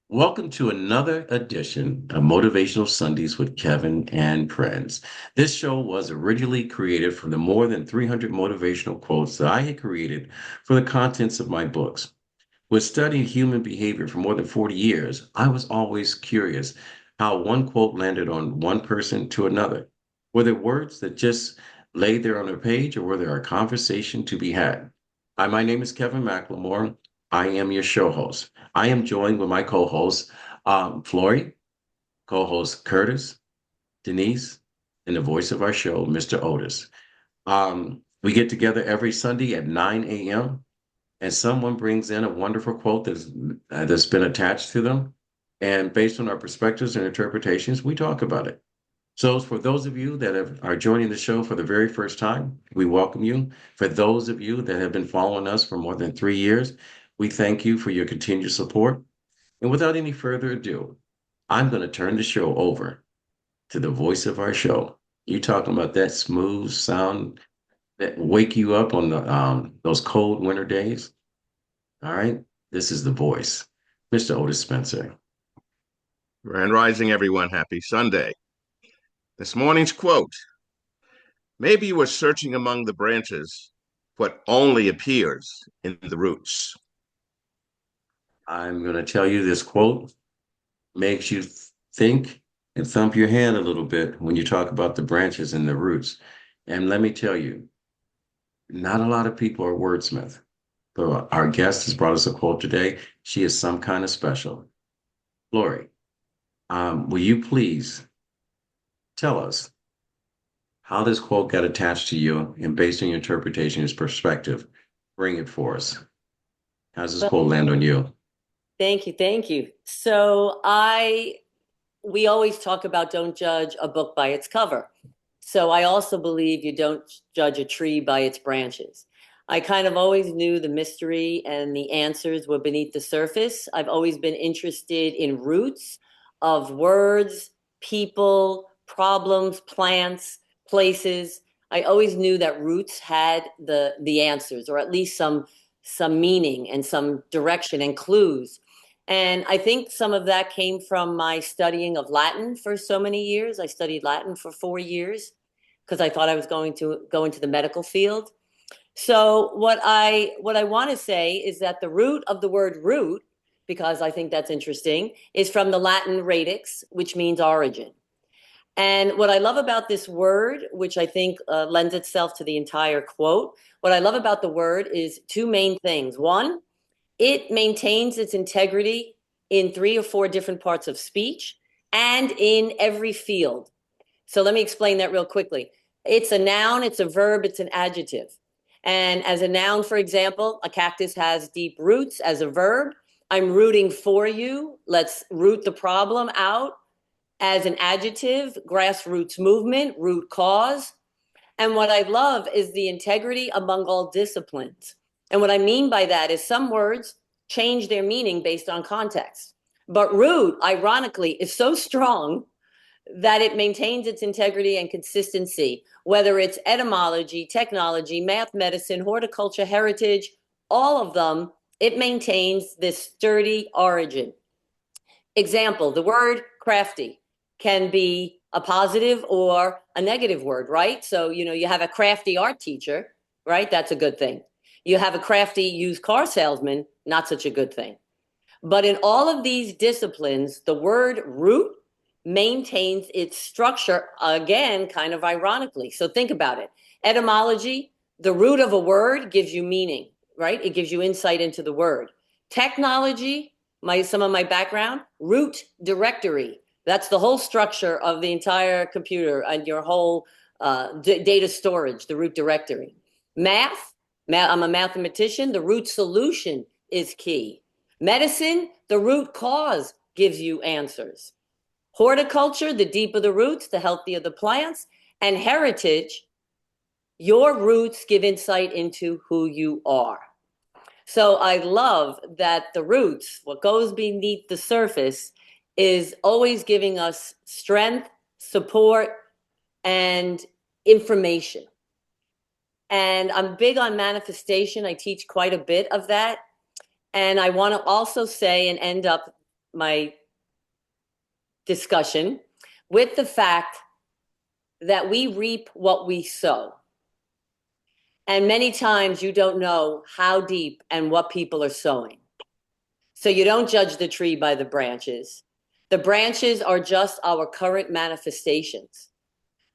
Welcome to another edition of Motivational Sundays with Kevin and Friends. This show was originally created from the more than 300 motivational quotes that I had created for the contents of my books. With studying human behavior for more than 40 years, I was always curious how one quote landed on one person to another. Were there words that just lay there on a page, or were there a conversation to be had? Hi, my name is Kevin McLemore. I am your show host. I am joined with my co-hosts, Flory, co-host Curtis, Denise, and the voice of our show, Mr. Otis. We get together every Sunday at 9 a.m. and someone brings in a wonderful quote that's been attached to them. And based on our perspectives and interpretations, we talk about it. So, for those of you that are joining the show for the very first time, we welcome you. For those of you that have been following us for more than 3 years, we thank you for your continued support. And without any further ado, I'm going to turn the show over to the voice of our show. You talking about that smooth sound that wake you up on the those cold winter days? All right, this is the voice, Mr. Otis Spencer. Grand Rising, everyone. Happy Sunday. This morning's quote: maybe you are searching among the branches what only appears in the roots. I'm going to tell you this quote makes you think and thump your hand a little bit when you talk about the branches and the roots. And let me tell you, not a lot of people are wordsmith. But our guest has brought us a quote today. She is some kind of special. Lori, will you please tell us how this quote got attached to you and based on your interpretation, his perspective, bring it for us. How does this Well, quote land on you? thank you, thank you. We always talk about don't judge a book by its cover. So I also believe you don't judge a tree by its branches. I kind of always knew the mystery and the answers were beneath the surface. I've always been interested in roots of words, people, problems, plants, places. I always knew that roots had the answers, or at least some meaning and some direction and clues. And I think some of that came from my studying of Latin for so many years. I studied Latin for 4 years because I thought I was going to go into the medical field. So what I want to say is that the root of the word root, because I think that's interesting, is from the Latin radix, which means origin. And what I love about this word, which I think lends itself to the entire quote, what I love about the word is two main things. One, it maintains its integrity in 3 or 4 different parts of speech and in every field. So let me explain that real quickly. It's a noun, it's a verb, it's an adjective. And as a noun, for example, a cactus has deep roots. As a verb, I'm rooting for you. Let's root the problem out. As an adjective, grassroots movement, root cause. And what I love is the integrity among all disciplines. And what I mean by that is some words change their meaning based on context. But root, ironically, is so strong that it maintains its integrity and consistency, whether it's etymology, technology, math, medicine, horticulture, heritage, all of them, it maintains this sturdy origin. Example, the word crafty can be a positive or a negative word, right? So, you have a crafty art teacher, right? That's a good thing. You have a crafty used car salesman, not such a good thing. But in all of these disciplines, the word root maintains its structure, again, kind of ironically. So think about it. Etymology, the root of a word gives you meaning, right? It gives you insight into the word. Technology, some of my background, root directory. That's the whole structure of the entire computer and your whole data storage, the root directory. I'm a mathematician. The root solution is key. Medicine, the root cause gives you answers. Horticulture, the deeper the roots, the healthier the plants. And heritage, your roots give insight into who you are. So I love that the roots, what goes beneath the surface, is always giving us strength, support, and information. And I'm big on manifestation. I teach quite a bit of that. And I want to also say and end up my discussion with the fact that we reap what we sow. And many times you don't know how deep and what people are sowing. So you don't judge the tree by the branches. The branches are just our current manifestations.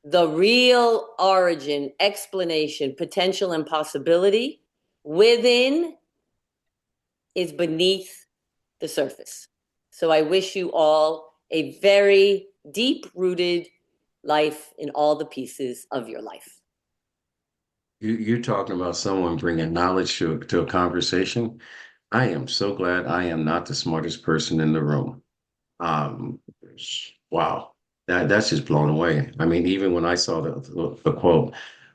The real origin, explanation, potential, and possibility within is beneath the surface. So I wish you all a very deep-rooted life in all the pieces of your life. You're talking about someone bringing knowledge to a conversation. I am so glad I am not the smartest person in the room. Um, wow, that's just blown away. I mean, even when I saw the quote,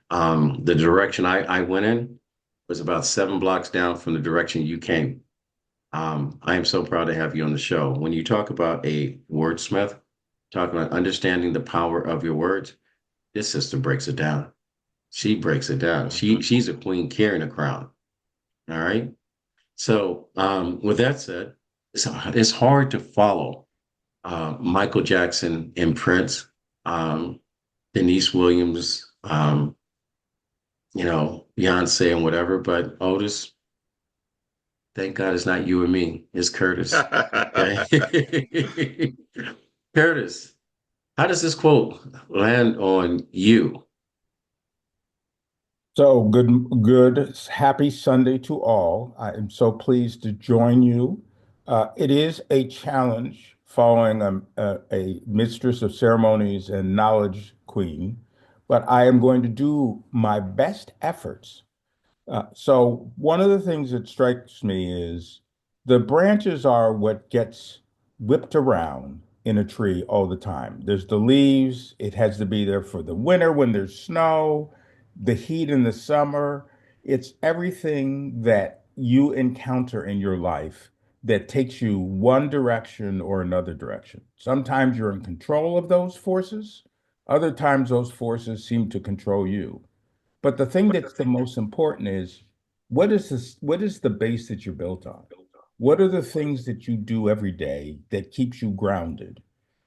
the direction I went in was about 7 blocks down from the direction you came. I am so proud to have you on the show. When you talk about a wordsmith, talking about understanding the power of your words, this sister breaks it down. She breaks it down. She's a queen carrying a crown. All right. So with that said, it's hard to follow Michael Jackson and Prince, Denise Williams, Beyonce and whatever. But Otis, thank God it's not you and me. It's Curtis. Okay. Curtis, how does this quote land on you? So good, happy Sunday to all. I am so pleased to join you. It is a challenge following a mistress of ceremonies and knowledge queen, but I am going to do my best efforts. So one of the things that strikes me is the branches are what gets whipped around in a tree all the time. There's the leaves, it has to be there for the winter when there's snow, the heat in the summer. It's everything that you encounter in your life that takes you one direction or another direction. Sometimes you're in control of those forces, other times those forces seem to control you. But the thing that's the most important is what is the base that you're built on? What are the things that you do every day that keeps you grounded?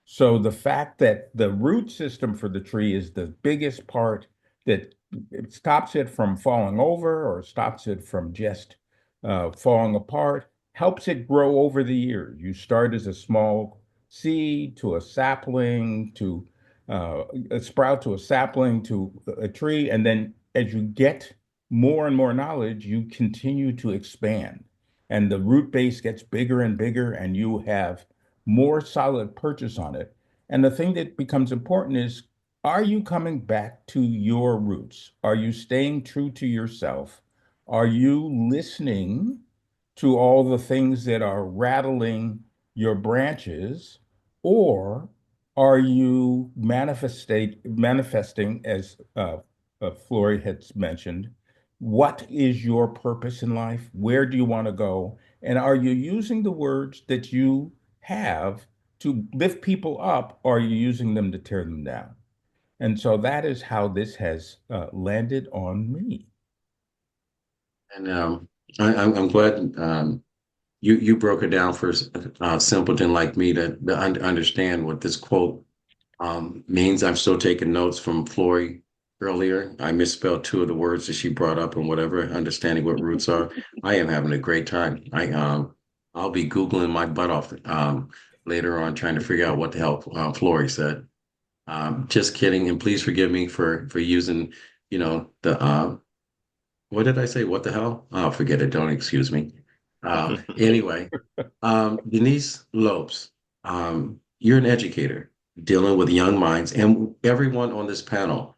So the fact that the root system for the tree is the biggest part that it stops it from falling over or stops it from just falling apart, helps it grow over the years. You start as a small seed to a sapling to a sprout to a sapling to a tree, and then as you get more and more knowledge, you continue to expand. And the root base gets bigger and bigger, and you have more solid purchase on it. And the thing that becomes important is, are you coming back to your roots? Are you staying true to yourself? Are you listening to all the things that are rattling your branches? Or are you manifesting, as Flory has mentioned, what is your purpose in life? Where do you want to go? And are you using the words that you have to lift people up, or are you using them to tear them down? And so that is how this has landed on me. And I'm glad you broke it down for a simpleton like me to understand what this quote means. I'm still taking notes from Flory earlier. I misspelled two of the words that she brought up and whatever, understanding what roots are. I am having a great time. I'll be Googling my butt off later on trying to figure out what the hell Flory said. Just kidding, and please forgive me for using, the what did I say? What the hell? Oh, forget it. Don't excuse me. Anyway, Denise Lopes, you're an educator dealing with young minds, and everyone on this panel,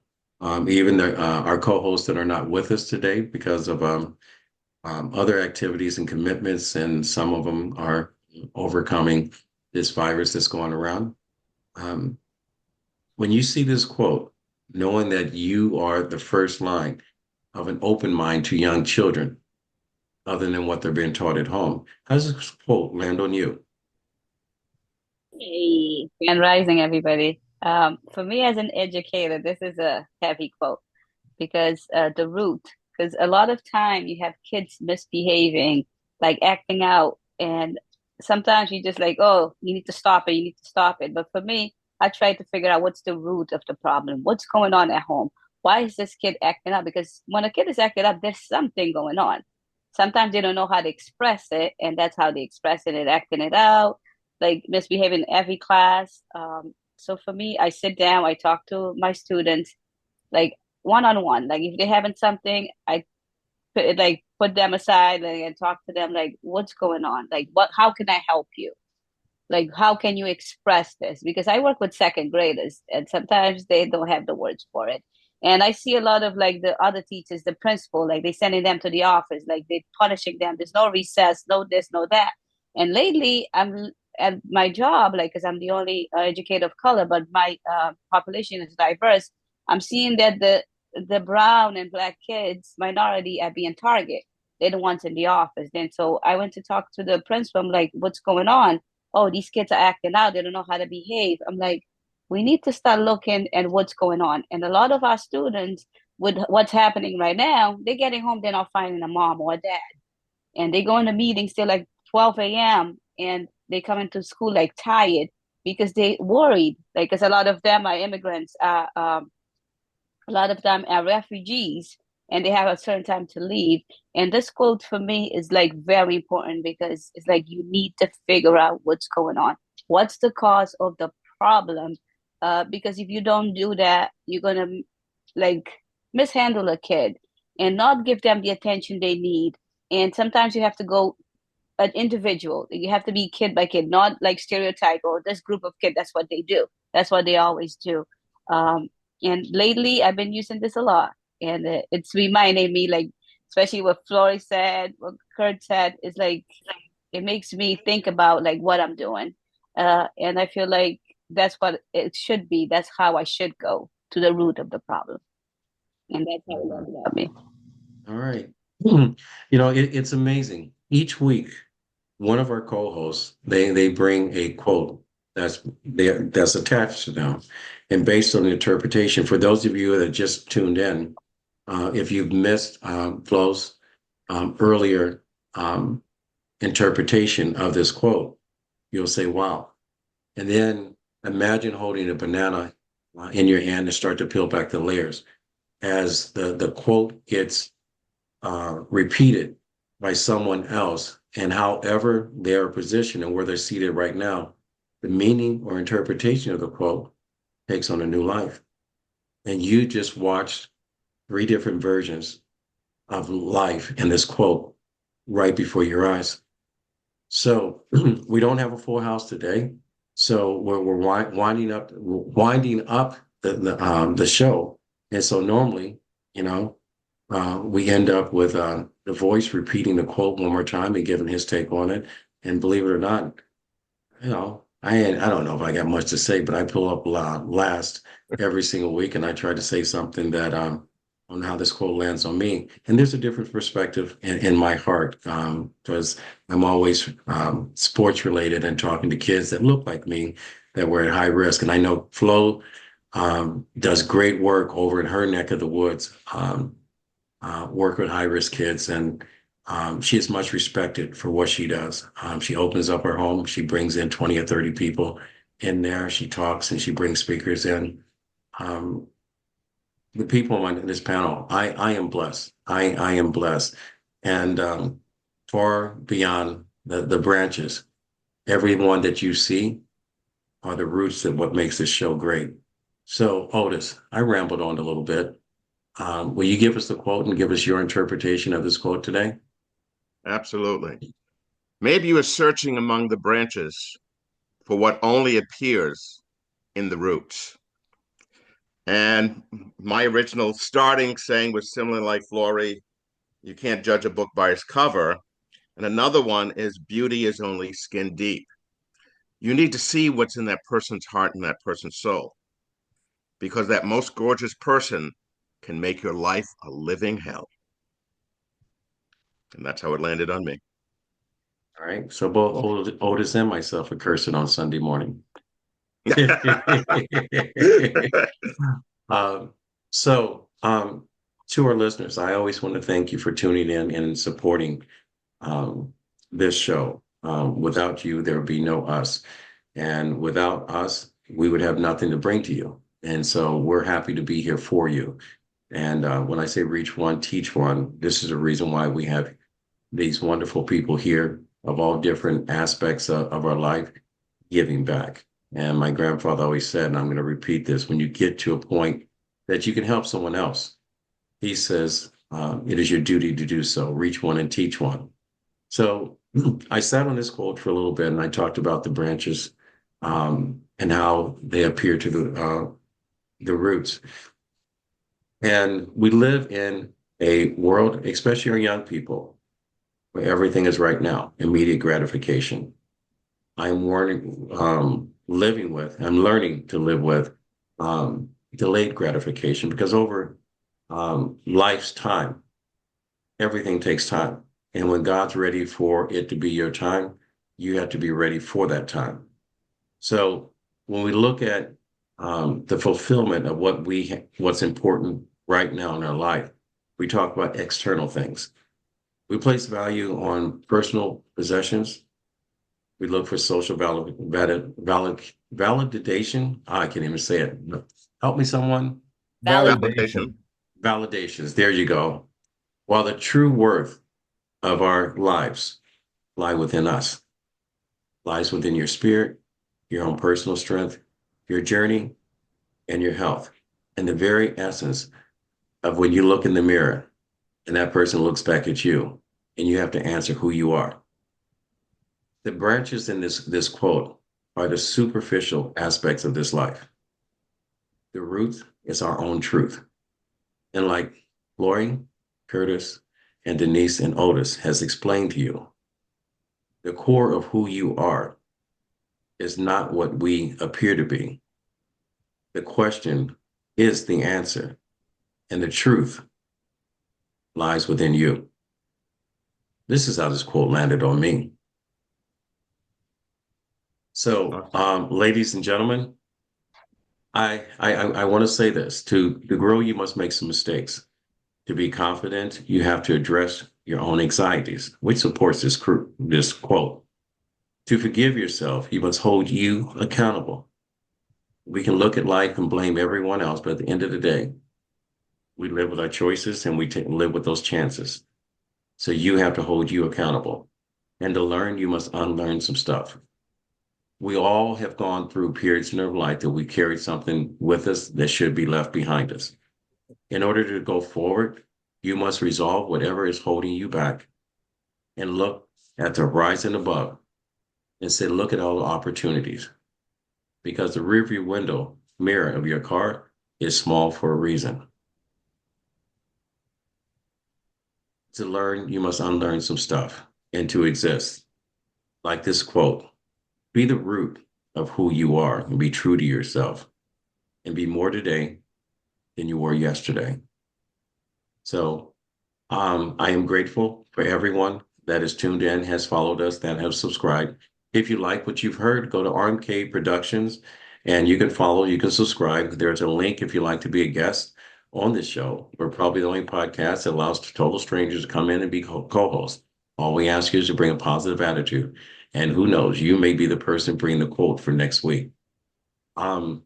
even our co-hosts that are not with us today because of other activities and commitments, and some of them are overcoming this virus that's going around. Um, when you see this quote, knowing that you are the first line of an open mind to young children, other than what they're being taught at home, how does this quote land on you? Hey, Grand Rising, everybody. For me as an educator, this is a heavy quote because the root, because a lot of time you have kids misbehaving, like acting out, and sometimes you just like, oh, you need to stop it, you need to stop it. But for me, I try to figure out what's the root of the problem. What's going on at home? Why is this kid acting up? Because when a kid is acting up, there's something going on. Sometimes they don't know how to express it, and that's how they express it and acting it out, like misbehaving in every class. So for me, I sit down, I talk to my students, like one on one. Like if they're having something, I put them aside and talk to them, like what's going on, like what, how can I help you, like how can you express this, because I work with second graders and sometimes they don't have the words for it. And I see a lot of like the other teachers, the principal, like they sending them to the office, like they punishing them, there's no recess, no this, no that. And lately I'm at my job, like because I'm the only educator of color, but my population is diverse. I'm seeing that the brown and black kids minority are being targeted. They're the ones in the office. Then so I went to talk to the principal. I'm like, what's going on? Oh, these kids are acting out. They don't know how to behave. I'm like, we need to start looking at what's going on. And a lot of our students, with what's happening right now, they're getting home, they're not finding a mom or a dad. And they go into meetings till like 12 a.m. and they come into school like tired because they worried. Like, because a lot of them are immigrants, a lot of them are refugees, and they have a certain time to leave. And this quote for me is like very important because it's like you need to figure out what's going on. What's the cause of the problem? Because if you don't do that, you're gonna like mishandle a kid and not give them the attention they need. And sometimes you have to go an individual. You have to be kid by kid, not like stereotype or this group of kids. That's what they do. That's what they always do. Um, and lately, I've been using this a lot, and it's reminding me, like, especially what Flory said, what Kurt said, is like it makes me think about like what I'm doing, and I feel like that's what it should be. That's how I should go to the root of the problem, and that's how it learned about me. All right. It's amazing. Each week, one of our co-hosts, they bring a quote that's attached to them. And based on the interpretation, for those of you that just tuned in, if you've missed Flo's earlier interpretation of this quote, you'll say, wow. And then imagine holding a banana in your hand and start to peel back the layers. As the quote gets repeated by someone else, and however they're positioned and where they're seated right now, the meaning or interpretation of the quote takes on a new life. And you just watched three different versions of life in this quote right before your eyes. So we don't have a full house today. So we're winding up the show. And so normally, you know, we end up with the voice repeating the quote one more time and giving his take on it. And believe it or not, I don't know if I got much to say, but I pull up last every single week, and I try to say something that on how this quote lands on me. And there's a different perspective in my heart because I'm always sports related and talking to kids that look like me that were at high risk. And I know Flo does great work over in her neck of the woods, work with high risk kids, and she is much respected for what she does. She opens up her home. She brings in 20 or 30 people in there. She talks and she brings speakers in. The people on this panel, I am blessed. I am blessed. And far beyond the branches, everyone that you see are the roots of what makes this show great. So, Otis, I rambled on a little bit. Will you give us the quote and give us your interpretation of this quote today? Absolutely. Maybe you are searching among the branches for what only appears in the roots. And my original starting saying was similar, like Flory, you can't judge a book by its cover. And another one is beauty is only skin deep. You need to see what's in that person's heart and that person's soul, because that most gorgeous person can make your life a living hell. And that's how it landed on me. All right. So both Otis and myself are cursing on Sunday morning. Um, so, to our listeners, I always want to thank you for tuning in and supporting this show. Without you, there would be no us. And without us, we would have nothing to bring to you. And so we're happy to be here for you. And when I say reach one, teach one, this is the reason why we have these wonderful people here of all different aspects of our life giving back. And my grandfather always said, and I'm going to repeat this, when you get to a point that you can help someone else, he says, it is your duty to do so. Reach one and teach one. So I sat on this quote for a little bit and I talked about the branches and how they appear to the roots. And we live in a world, especially our young people, where everything is right now, immediate gratification. I'm learning to live with delayed gratification because over life's time, everything takes time. And when God's ready for it to be your time, you have to be ready for that time. So when we look at the fulfillment of what's important right now in our life, we talk about external things. We place value on personal possessions. We look for social validation. I can't even say it. Help me, someone. Validation. Validations. There you go. While the true worth of our lives lie within us, lies within your spirit, your own personal strength, your journey, and your health. And the very essence of when you look in the mirror and that person looks back at you and you have to answer who you are. The branches in this quote are the superficial aspects of this life. The root is our own truth. And like Lori, Curtis, and Denise and Otis has explained to you, the core of who you are is not what we appear to be. The question is the answer, and the truth lies within you. This is how this quote landed on me. So, ladies and gentlemen, I want to say this: to grow, you must make some mistakes. To be confident, you have to address your own anxieties, which supports this quote. To forgive yourself, you must hold you accountable. We can look at life and blame everyone else, but at the end of the day, we live with our choices and we live with those chances. So you have to hold you accountable. And to learn, you must unlearn some stuff. We all have gone through periods in our life that we carried something with us that should be left behind us. In order to go forward, you must resolve whatever is holding you back and look at the horizon above and say, look at all the opportunities. Because the rearview window mirror of your car is small for a reason. To learn, you must unlearn some stuff. And to exist, like this quote, be the root of who you are and be true to yourself and be more today than you were yesterday. So I am grateful for everyone that is tuned in, has followed us, that have subscribed. If you like what you've heard, go to RMK Productions and you can follow, you can subscribe. There's a link if you'd like to be a guest on this show. We're probably the only podcast that allows total strangers to come in and be co-hosts. All we ask you is to bring a positive attitude. And who knows, you may be the person bringing the quote for next week. I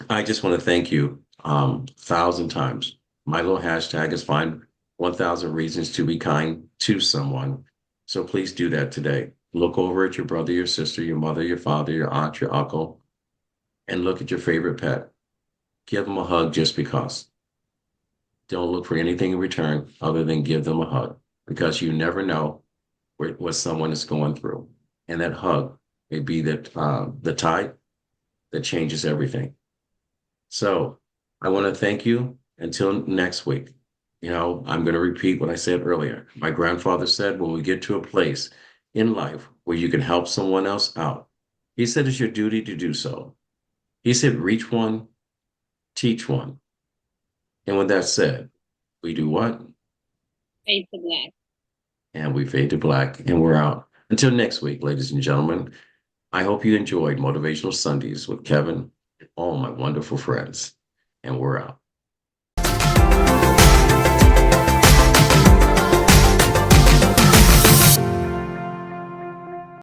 just want to thank you 1,000 times. My little hashtag is find 1,000 reasons to be kind to someone. So please do that today. Look over at your brother, your sister, your mother, your father, your aunt, your uncle, and look at your favorite pet. Give them a hug just because. Don't look for anything in return other than give them a hug, because you never know what someone is going through. And that hug may be the tide that changes everything. So I want to thank you until next week. You know, I'm going to repeat what I said earlier. My grandfather said, when we get to a place in life where you can help someone else out, he said, it's your duty to do so. He said, reach one, teach one. And with that said, we do what? Fade to black. And we fade to black and we're out. Until next week, ladies and gentlemen, I hope you enjoyed Motivational Sundays with Kevin and all my wonderful friends. And we're out.